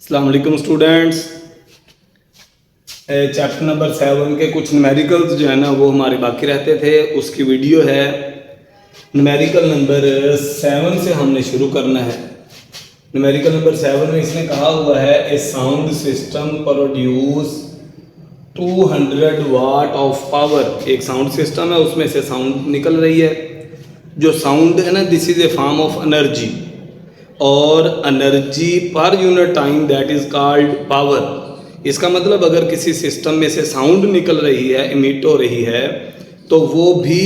अस्सलाम वालेकुम students. Chapter number 7 के कुछ न्यूमेरिकल्स जो है ना वो हमारे बाकी रहते थे, उसकी वीडियो है। न्यूमेरिकल नंबर 7 से हमने शुरू करना है। न्यूमेरिकल नंबर 7 में इसने कहा हुआ है a sound system produce 200 watt of power. एक साउंड सिस्टम है, उसमें से साउंड निकल रही है। जो साउंड है ना, this is a form of energy, और energy per unit time that is called power. इसका मतलब अगर किसी सिस्टम में से साउंड निकल रही है, इमिट हो रही है, तो वो भी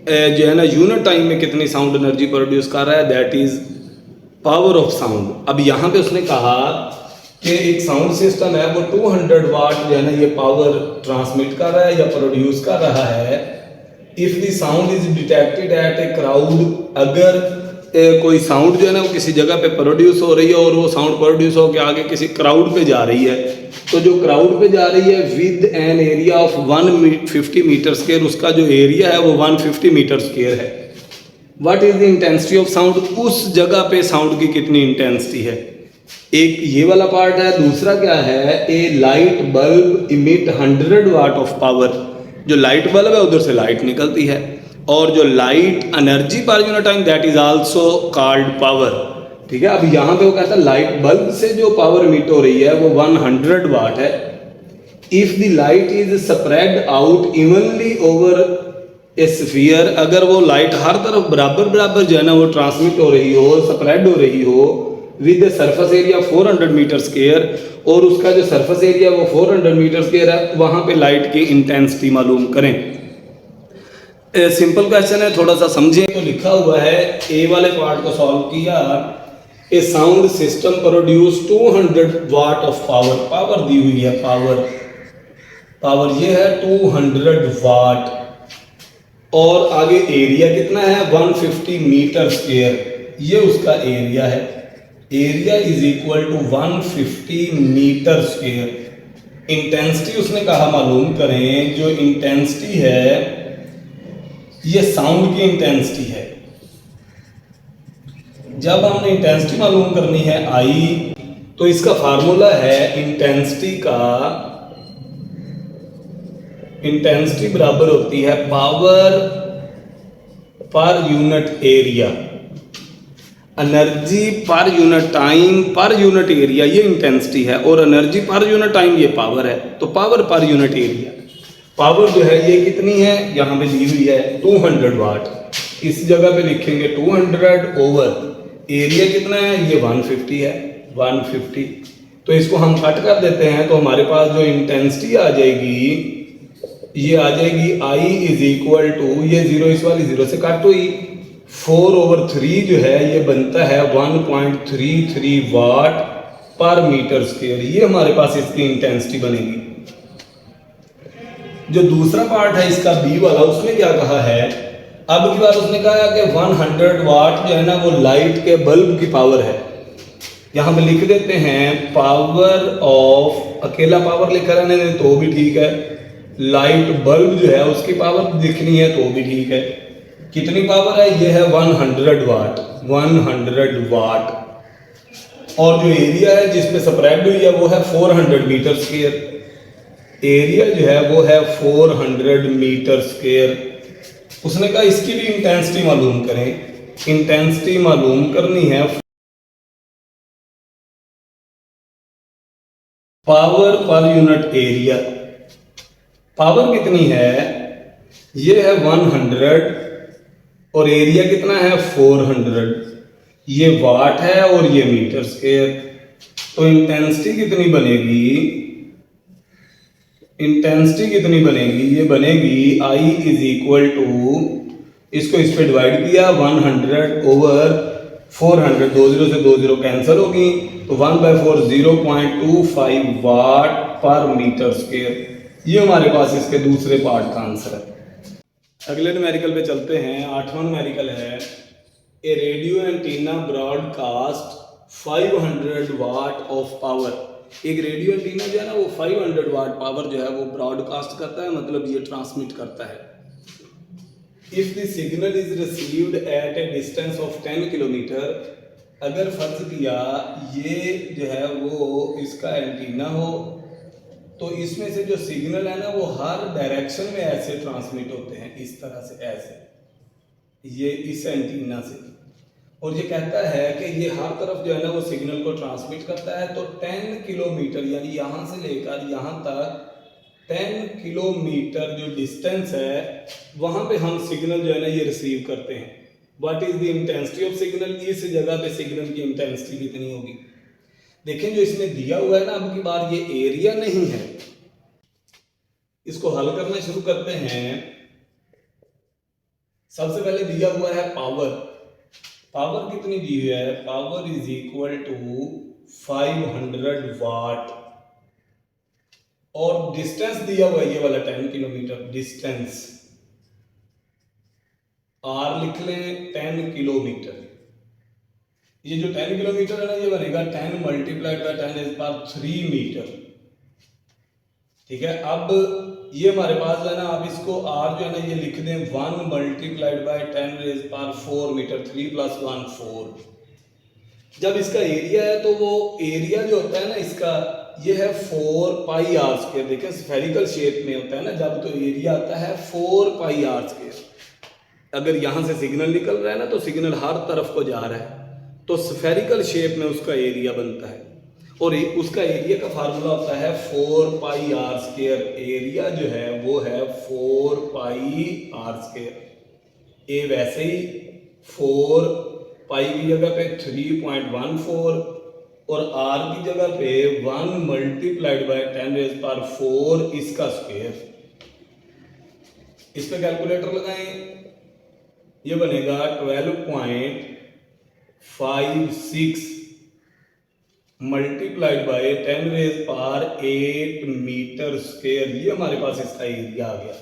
जो है ना यूनिट टाइम में कितनी साउंड एनर्जी प्रोड्यूस कर रहा है, that is power of sound. अब यहाँ पे उसने कहा कि एक साउंड सिस्टम है वो 200 वाट जो है ना ये पावर ट्रांसमिट कर रहा है या प्रोड्यूस कर रहा है। If the sound is detected at a crowd, अगर कोई साउंड जो है ना वो किसी जगह पे प्रोड्यूस हो रही है और वो साउंड प्रोड्यूस होकर आगे किसी क्राउड पे जा रही है, तो जो क्राउड पे जा रही है with an area of 150 metre square, उसका जो एरिया है वो 150 मीटर स्क्वायर है। What is the intensity of sound, उस जगह पे साउंड की कितनी इंटेंसिटी है। एक ये वाला पार्ट है। दूसरा क्या है, a light bulb emit 100 watt of power. जो लाइट बल्ब है उधर से लाइट निकलती है, और जो light energy per unit time that is also called power. ठीक है। अब यहाँ पे वो कहता है लाइट बल्ब से जो पावर इमिट हो रही है वो 100 वाट है। If the light is spread out evenly over A sphere, अगर वो लाइट हर तरफ बराबर बराबर जो है ना वो ट्रांसमिट हो रही हो, स्प्रेड हो रही हो, with surface area 400 metre square, और उसका जो सरफेस एरिया वो 400 मीटर स्क्वायर है, वहाँ पे लाइट की इंटेंसिटी मालूम करें। सिंपल क्वेश्चन है, थोड़ा सा समझें। तो लिखा हुआ है, ए वाले पार्ट को सॉल्व किया। A sound system produce 200 watt of power. Power दी हुई है, पावर ये है 200 वाट, और आगे एरिया कितना है 150 मीटर स्क्वायर, ये उसका एरिया है। Area is equal to 150 metre square. Intensity उसने कहा मालूम करें। जो इंटेंसिटी है ये साउंड की इंटेंसिटी है। जब हमने इंटेंसिटी मालूम करनी है आई, तो इसका फार्मूला है इंटेंसिटी का, इंटेंसिटी बराबर होती है power per unit area, energy per unit time per unit area, ये इंटेंसिटी है, और एनर्जी पर यूनिट टाइम ये पावर है। तो power per unit area, power जो है ये कितनी है, यहाँ पे दी हुई है 200 वाट। इस जगह पे लिखेंगे 200 ओवर एरिया कितना है, ये 150 है, 150। तो इसको हम कट कर देते हैं, तो हमारे पास जो इंटेंसिटी आ जाएगी ये आ जाएगी आई इज इक्वल टू, ये जीरो इस वाली जीरो से कट हुई, 4/3 जो है ये बनता है 1.33 वाट पर मीटर स्क्वायर। ये हमारे पास इसकी इंटेंसिटी बनेगी। जो दूसरा पार्ट है इसका बी वाला, उसमें क्या कहा है, अब की बार उसने कहा कि 100 वाट जो है ना वो लाइट के बल्ब की पावर है। यहाँ पे लिख देते हैं पावर ऑफ, अकेला पावर लिखा रहने दें तो भी ठीक है, लाइट बल्ब जो है उसकी पावर लिखनी है तो भी ठीक है। कितनी पावर है, ये है 100 वाट, 100 वाट। और जो एरिया है जिसपे स्प्रेड हुई है वो है 400 मीटर स्क्वायर। एरिया जो है वो है 400 मीटर स्क्वायर। उसने कहा इसकी भी इंटेंसिटी मालूम करें। इंटेंसिटी मालूम करनी है power per unit area. Power कितनी है, ये है 100, और एरिया कितना है 400। ये वाट है और ये मीटर स्क्वायर। तो इंटेंसिटी कितनी बनेगी, इंटेंसिटी कितनी बनेगी, ये बनेगी आई इज इक्वल टू, इसको इस पे डिवाइड किया 100 ओवर 400, 20 से 20 कैंसिल होगी, तो 1/4 0.25 वाट पर मीटर स्क्वायर। ये हमारे पास इसके दूसरे पार्ट का आंसर है। अगले न्यूमेरिकल पे चलते हैं। 8वां न्यूमेरिकल है, a radio antenna broadcast 500 watt of power. एक रेडियो एंटीना जो है ना वो 500 वाट पावर जो है वो ब्रॉडकास्ट करता है, मतलब ये ट्रांसमिट करता है। If the signal is received at a distance of 10 kilometre, अगर फर्ज किया ये जो है वो इसका एंटीना हो, तो इसमें से जो सिग्नल है ना वो हर डायरेक्शन में ऐसे ट्रांसमिट होते हैं, इस तरह से ऐसे, ये इस एंटीना से। और ये कहता है कि ये हर तरफ जो है ना वो सिग्नल को ट्रांसमिट करता है। तो 10 किलोमीटर यानी यहाँ से लेकर यहाँ तक 10 किलोमीटर जो डिस्टेंस है वहाँ पे हम सिग्नल जो है ना ये रिसीव करते हैं। What is the intensity of signal, इस जगह पे सिग्नल की इंटेंसिटी कितनी होगी। देखें जो इसमें दिया हुआ है ना, अब की बार ये एरिया नहीं है, इसको हल करना शुरू करते हैं। सबसे पहले दिया हुआ है पावर, पावर कितनी दी हुई है, पावर इज इक्वल टू 500 वाट, और डिस्टेंस दिया हुआ है ये वाला 10 किलोमीटर डिस्टेंस, आर लिख लें 10 किलोमीटर। ये जो 10 किलोमीटर है ना ये बनेगा 10 multiplied by 10 is power 3 metre. ठीक है, अब ये हमारे पास है ना, आप इसको आर जो है ना ये लिख दें 1 multiplied by 10 raise power 4 metre, 3 + 1 4। जब इसका एरिया है तो वो एरिया जो होता है ना इसका ये है 4 पाई आर स्क्वायर। देखें स्फेरिकल शेप में होता है ना जब, तो एरिया आता है 4 पाई आर स्क्वायर। अगर यहाँ से सिग्नल निकल रहा है ना तो सिग्नल हर तरफ को जा रहा है, तो स्फेरिकल शेप में उसका एरिया बनता है। और उसका एरिया का फार्मूला होता है 4 पाई आर स्क्वायर। एरिया जो है वो है 4 पाई आर स्क्वायर। ए वैसे ही 4 पाई की जगह पे 3.14 और आर की जगह पे 1 मल्टीप्लाइड बाय 10 रेज़ पावर 4 इसका स्क्वायर। इस पे कैलकुलेटर लगाएं, ये बनेगा 12.56 multiplied by 10 raise power 8 metre square. ये हमारे पास इसका एरिया आ गया।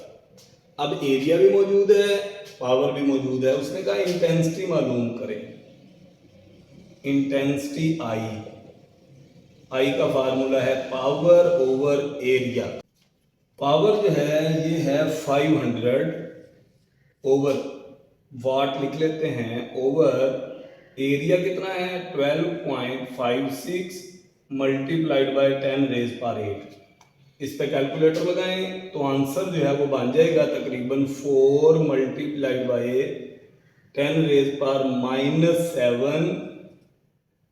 अब एरिया भी मौजूद है, पावर भी मौजूद है, उसने कहा इंटेंसिटी मालूम करें। इंटेंसिटी आई का फार्मूला है पावर ओवर एरिया। पावर जो है ये है 500 ओवर वाट लिख लेते हैं, ओवर एरिया कितना है 12.56 मल्टीप्लाइड बाय 10 रेज़ पावर 8। इस पे कैलकुलेटर लगाएं तो आंसर जो है वो बन जाएगा तकरीबन 4 मल्टीप्लाइड बाय 10 रेज़ पावर -7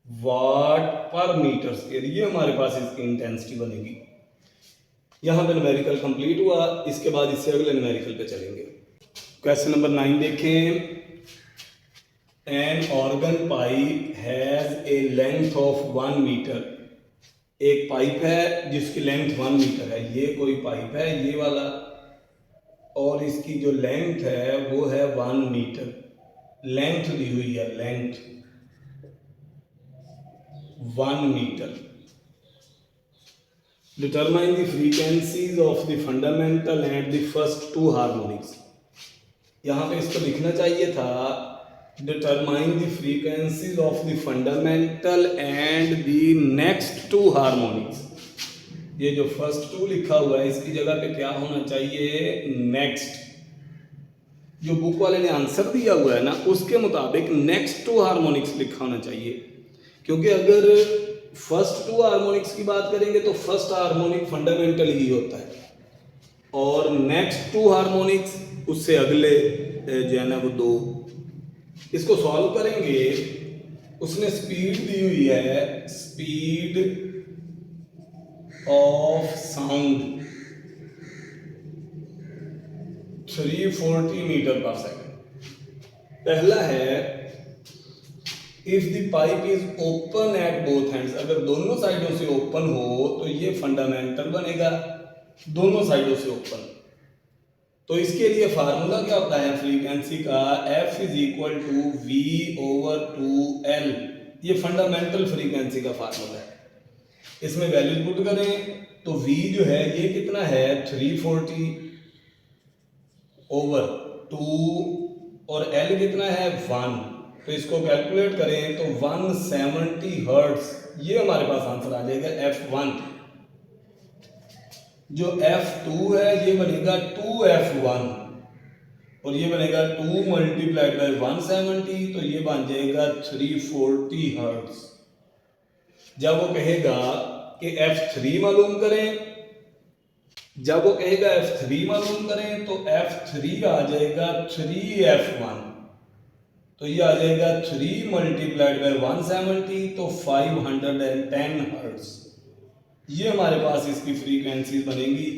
वाट पर मीटर स्क्वायर। ये हमारे पास इसकी इंटेंसिटी बनेगी। यहाँ पे न्यूमेरिकल कंप्लीट हुआ, इसके बाद इससे अगले न्यूमेरिकल पे चलेंगे। क्वेश्चन नंबर 9 देखें। An organ pipe has a length of 1 metre. एक पाइप है जिसकी लेंथ 1 मीटर है, ये कोई पाइप है ये वाला, और इसकी जो लेंथ है वो है 1 मीटर। लेंथ दी हुई है, length 1 metre. Determine the frequencies of the fundamental and the first 2 harmonics. यहाँ पे इसको लिखना चाहिए था determine the frequencies of the fundamental and the next 2 harmonics. ये जो फर्स्ट 2 लिखा हुआ है इसकी जगह पे क्या होना चाहिए, नेक्स्ट। जो बुक वाले ने आंसर दिया हुआ है ना उसके मुताबिक नेक्स्ट 2 हार्मोनिक्स लिखा होना चाहिए, क्योंकि अगर फर्स्ट 2 हार्मोनिक्स की बात करेंगे तो फर्स्ट हार्मोनिक फंडामेंटल ही होता है, और नेक्स्ट 2 हार्मोनिक्स उससे अगले जो है ना वो 2। इसको सॉल्व करेंगे, उसने स्पीड दी हुई है, speed of sound 340 metre per second. पहला है if the pipe is open at both hands. अगर दोनों साइडों से ओपन हो तो ये फंडामेंटल बनेगा, दोनों साइडों से ओपन। तो इसके लिए फार्मूला क्या होता है फ्रीक्वेंसी का, F is equal to V/2L। ये फंडामेंटल फ्रीक्वेंसी का फार्मूला है। इसमें वैल्यूज पुट करें तो V जो है ये कितना है 340 ओवर 2 और L कितना है 1। तो इसको कैलकुलेट करें तो 170 हर्ट्ज। ये हमारे पास आंसर आ जाएगा F1। जो F2 है ये बनेगा 2F1 और ये बनेगा 2 मल्टीप्लाइड बाय 170, तो ये बन जाएगा 340 हर्ट्ज। जब वो कहेगा कि F3 मालूम करें, जब वो कहेगा F3 मालूम करें, तो F3 आ जाएगा 3F1, तो ये आ जाएगा 3 मल्टीप्लाइड बाय 170, तो 510 हर्ट्ज। ये हमारे पास इसकी फ्रीक्वेंसी बनेगी।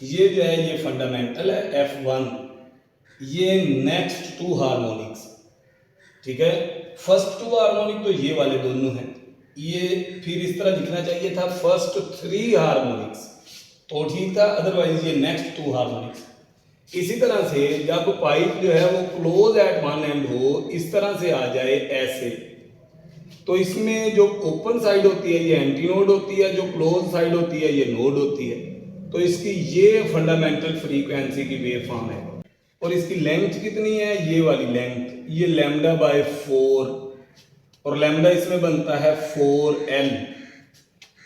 ये जो है ये फंडामेंटल है F1, ये नेक्स्ट 2 हार्मोनिक्स, ठीक है। फर्स्ट 2 हार्मोनिक तो ये वाले दोनों हैं, ये फिर इस तरह लिखना चाहिए था फर्स्ट 3 हार्मोनिक्स, तो ठीक था, अदरवाइज ये नेक्स्ट 2 हार्मोनिक्स। इसी तरह से जब पाइप जो है वो क्लोज एट वन एंड हो, इस तरह से आ जाए ऐसे, तो इसमें जो ओपन साइड होती है ये एंटी नोड होती है, जो क्लोज साइड होती है ये नोड होती है। तो इसकी ये फंडामेंटल फ्रीक्वेंसी की वेव फॉर्म है। और इसकी लेंथ कितनी है, ये वाली लेंथ, ये लैम्डा बाय 4, और लैम्डा इसमें बनता है 4L।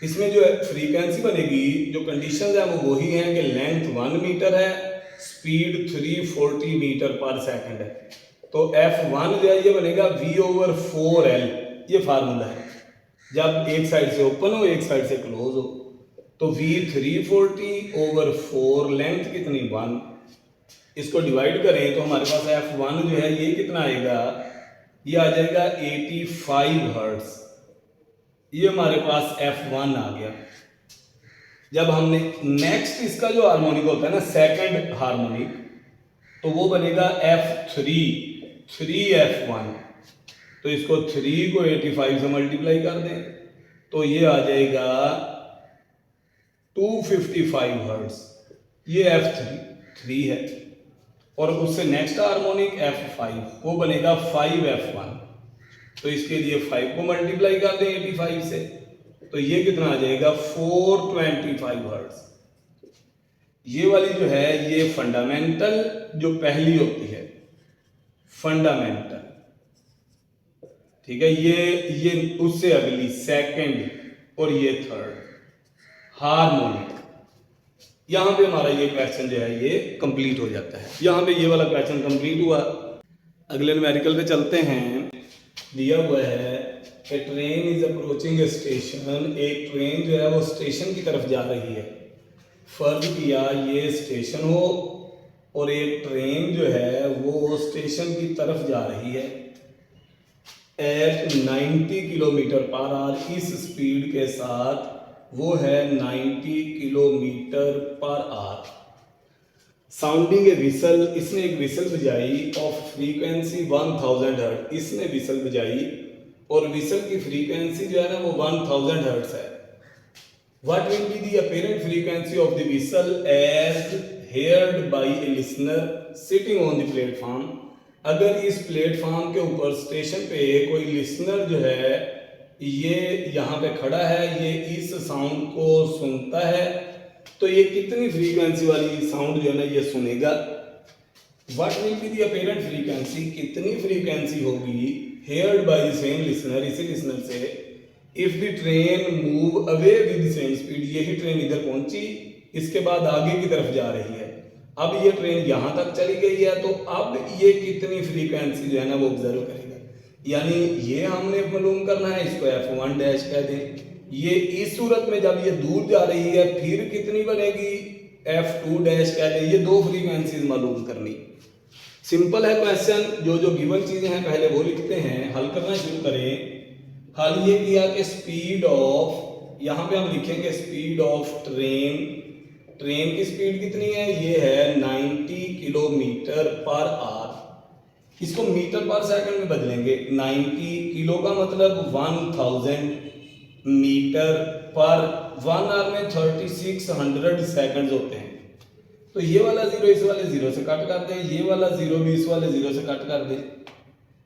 इसमें जो फ्रीक्वेंसी बनेगी, जो कंडीशंस है वो वही हैं कि लेंथ 1 मीटर है, स्पीड 340 मीटर पर सेकंड है। तो F1 जो है ये बनेगा V/4L, ये फार्मूला है। जब एक साइड से ओपन हो, एक साइड से क्लोज हो, तो V340/4, लेंथ कितनी 1, इसको डिवाइड करें तो हमारे पास F1 जो है ये कितना आएगा, ये आ जाएगा 85 हर्ट्ज। ये हमारे पास F1 आ गया। जब हमने नेक्स्ट इसका जो हार्मोनिक होता है ना, सेकंड हार्मोनिक, तो वो बनेगा F3, 3F1, तो इसको 3 को 85 से मल्टीप्लाई कर दें, तो ये आ जाएगा 255 हर्ट्ज। ये F3 है। और उससे नेक्स्ट हार्मोनिक F5, वो बनेगा 5F1, तो इसके लिए 5 को मल्टीप्लाई कर दें 85 से, तो ये कितना आ जाएगा 425 हर्ट्ज। ये वाली जो है ये फंडामेंटल जो पहली होती है, फंडामेंटल, ठीक है। ये उससे अगली सेकंड, और ये थर्ड हार्मोनिक। यहां पे हमारा ये क्वेश्चन जो है ये कंप्लीट हो जाता है। यहां पे ये वाला क्वेश्चन कंप्लीट हुआ। अगले न्यूमेरिकल पे चलते हैं। दिया हुआ है कि train is approaching A station, एक ट्रेन जो है वो स्टेशन की तरफ जा रही है। फर्ज किया ये स्टेशन हो और एक ट्रेन जो है वो स्टेशन की तरफ जा रही है एट 90 किलोमीटर पर आवर। इस स्पीड के साथ वो है 90 किलोमीटर पर आवर। साउंडिंग ए विसल, इसने एक विसल बजाई ऑफ फ्रीक्वेंसी 1000 हर्ट्ज। इसने विसल बजाई और विसल की फ्रीक्वेंसी जो है ना वो 1000 हर्ट्ज है। What will be the apparent frequency of the whistle as heard by a listener sitting on the platform? अगर इस प्लेटफॉर्म के ऊपर स्टेशन पे कोई लिसनर जो है ये यहाँ पे खड़ा है, ये इस साउंड को सुनता है, तो ये कितनी फ्रीक्वेंसी वाली साउंड जो है ना ये सुनेगा। What will be the apparent frequency? कितनी फ्रीक्वेंसी होगी heard by the same listener, इसी लिसनर से, if the train move away with same speed. यही ट्रेन इधर पहुंची, इसके बाद आगे की तरफ जा रही है, अब ये ट्रेन यहां तक चली गई है, तो अब ये कितनी फ्रीक्वेंसी जो है ना वो ऑब्जर्व करेगा। यानी ये हमने मालूम करना है, इसको F1 डैश कह दें। ये इस सूरत में जब ये दूर जा रही है फिर कितनी बनेगी, F2 डैश कह दें। ये दो फ्रीक्वेंसीज मालूम करनी। सिंपल है क्वेश्चन। जो जो गिवन चीजें हैं पहले वो लिखते हैं, हल करना शुरू करें। हल ये किया कि स्पीड ऑफ, यहाँ पे हम लिखेंगे स्पीड ऑफ ट्रेन। ट्रेन की स्पीड कितनी है, ये है 90 किलोमीटर पर आवर। इसको मीटर पर सेकंड में बदलेंगे। 90 किलो का मतलब 1000 मीटर पर 1 आवर में 3600 सेकंड्स होते हैं। तो ये वाला जीरो इस वाले जीरो से कट कर दे, ये वाला जीरो भी इस वाले जीरो से कट कर दे।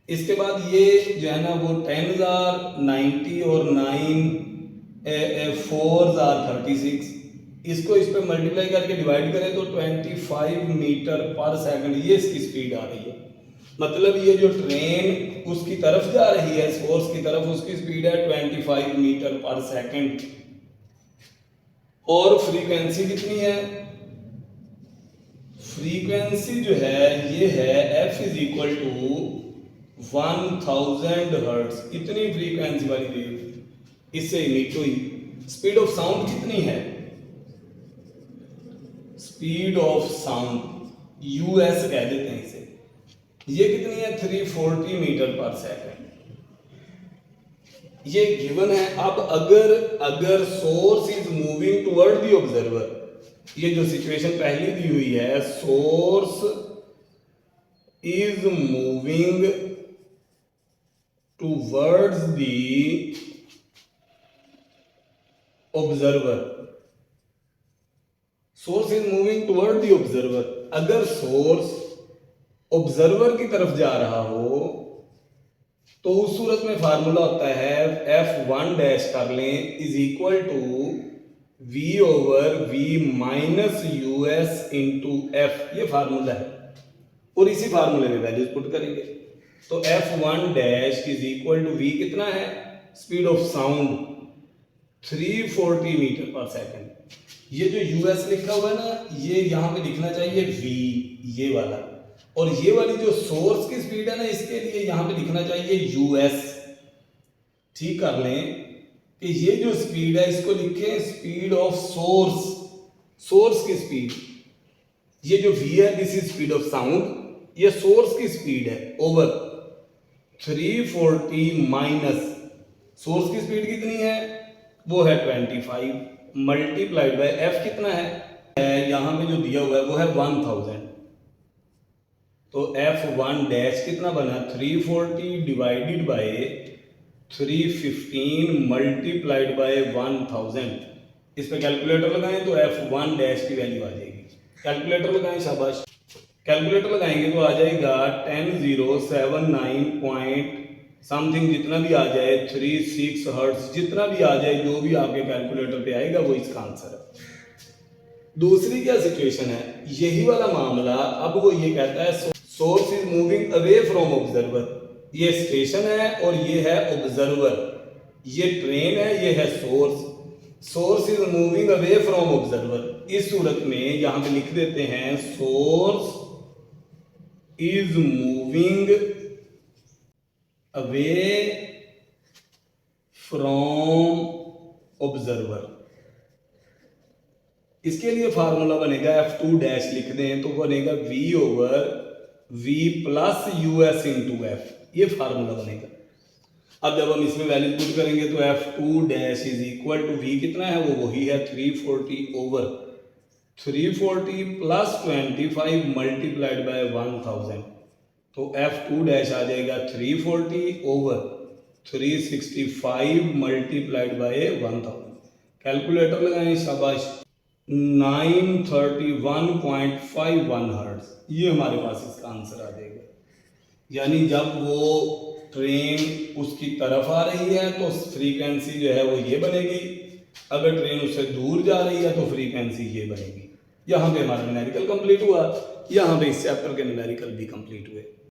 इसके बाद ये जो है ना वो 10,000, 90 और 9 4 36, इसको इस पे मल्टीप्लाई करके डिवाइड करें तो 25 मीटर पर सेकंड ये इसकी स्पीड आ रही है। मतलब ये जो ट्रेन उसकी तरफ जा रही है, सोर्स की तरफ, उसकी स्पीड है 25 मीटर पर सेकंड। और फ्रीक्वेंसी कितनी है फ्रीक्वेंसी जो है ये है f is equal to 1000 hertz, इतनी फ्रीक्वेंसी वाली वेव इससे इमिट हुई। स्पीड ऑफ साउंड कितनी है? स्पीड ऑफ साउंड यूएस कह देते हैं इसे, ये कितनी है? 340 मीटर पर सेकंड, ये गिवन है। अब अगर source is moving toward the observer, ये जो सिचुएशन पहली दी हुई है, source is moving towards the observer, source is moving toward the observer. अगर सोर्स ऑब्जर्वर की तरफ जा रहा हो तो उस सूरत में फार्मूला होता है F1 डैश कर लें is equal to V over V minus US into F, ये फार्मूला है और इसी फार्मूले में वैल्यूज पुट करेंगे। तो F1 dash is equal to V कितना है? Speed of sound 340 metre per second. ये जो US लिखा हुआ है ना, ये यहां पे लिखना चाहिए V, ये वाला, और ये वाली जो सोर्स की स्पीड है ना, इसके लिए यहां पे लिखना चाहिए US। ठीक कर लें कि ये जो स्पीड है इसको लिखें स्पीड ऑफ सोर्स, सोर्स की स्पीड। ये जो V है this is speed of sound, ये सोर्स की स्पीड है ओवर 340 माइनस सोर्स की स्पीड कितनी है? वो है 25 मल्टीप्लाइड बाय F कितना है? यहां पे जो दिया हुआ है वो है 1000। तो F1 डैश कितना बना? 340 डिवाइडेड बाय 315 मल्टीप्लाइड बाय 1000। इस पे कैलकुलेटर लगाएं तो F1 डैश की वैल्यू आ जाएगी। कैलकुलेटर लगाएं, शाबाश। कैलकुलेटर लगाएंगे तो आ जाएगा 10079 पॉइंट समथिंग, जितना भी आ जाए 36 हर्ट्ज, जितना भी आ जाए, जो भी आपके कैलकुलेटर पे आएगा वो इसका आंसर है। दूसरी क्या सिचुएशन है? यही वाला मामला। अब वो ये कहता है source is moving away from observer, ये स्टेशन है और ये है ऑब्जर्वर, ये ट्रेन है, ये है source. Source is moving away from observer. इस सूरत में यहां पे लिख देते हैं source is moving away from observer. इसके लिए फार्मूला बनेगा F2 डैश लिख दें तो बनेगा V over V plus US into F, ये फार्मूला बनेगा। अब जब हम इसमें वैल्यू पुट करेंगे तो F2 dash is equal to V कितना है? वो वही है 340 ओवर 340 प्लस 25 मल्टीप्लाइड बाय 1000। तो F2 डैश आ जाएगा 340 ओवर 365 मल्टीप्लाइड बाय 1000। कैलकुलेटर लगाएं, शाबाश। 931.51 हर्ट्ज, ये हमारे पास इसका आंसर आ जाएगा। यानी जब वो ट्रेन उसकी तरफ आ रही है तो फ्रीक्वेंसी जो है वो ये बनेगी, अगर ट्रेन उससे दूर जा रही है तो फ्रीक्वेंसी ये बनेगी। यहाँ पे हमारा न्यूमेरिकल कंप्लीट हुआ, यहाँ पे इस चैप्टर के न्यूमेरिकल भी कंप्लीट हुए।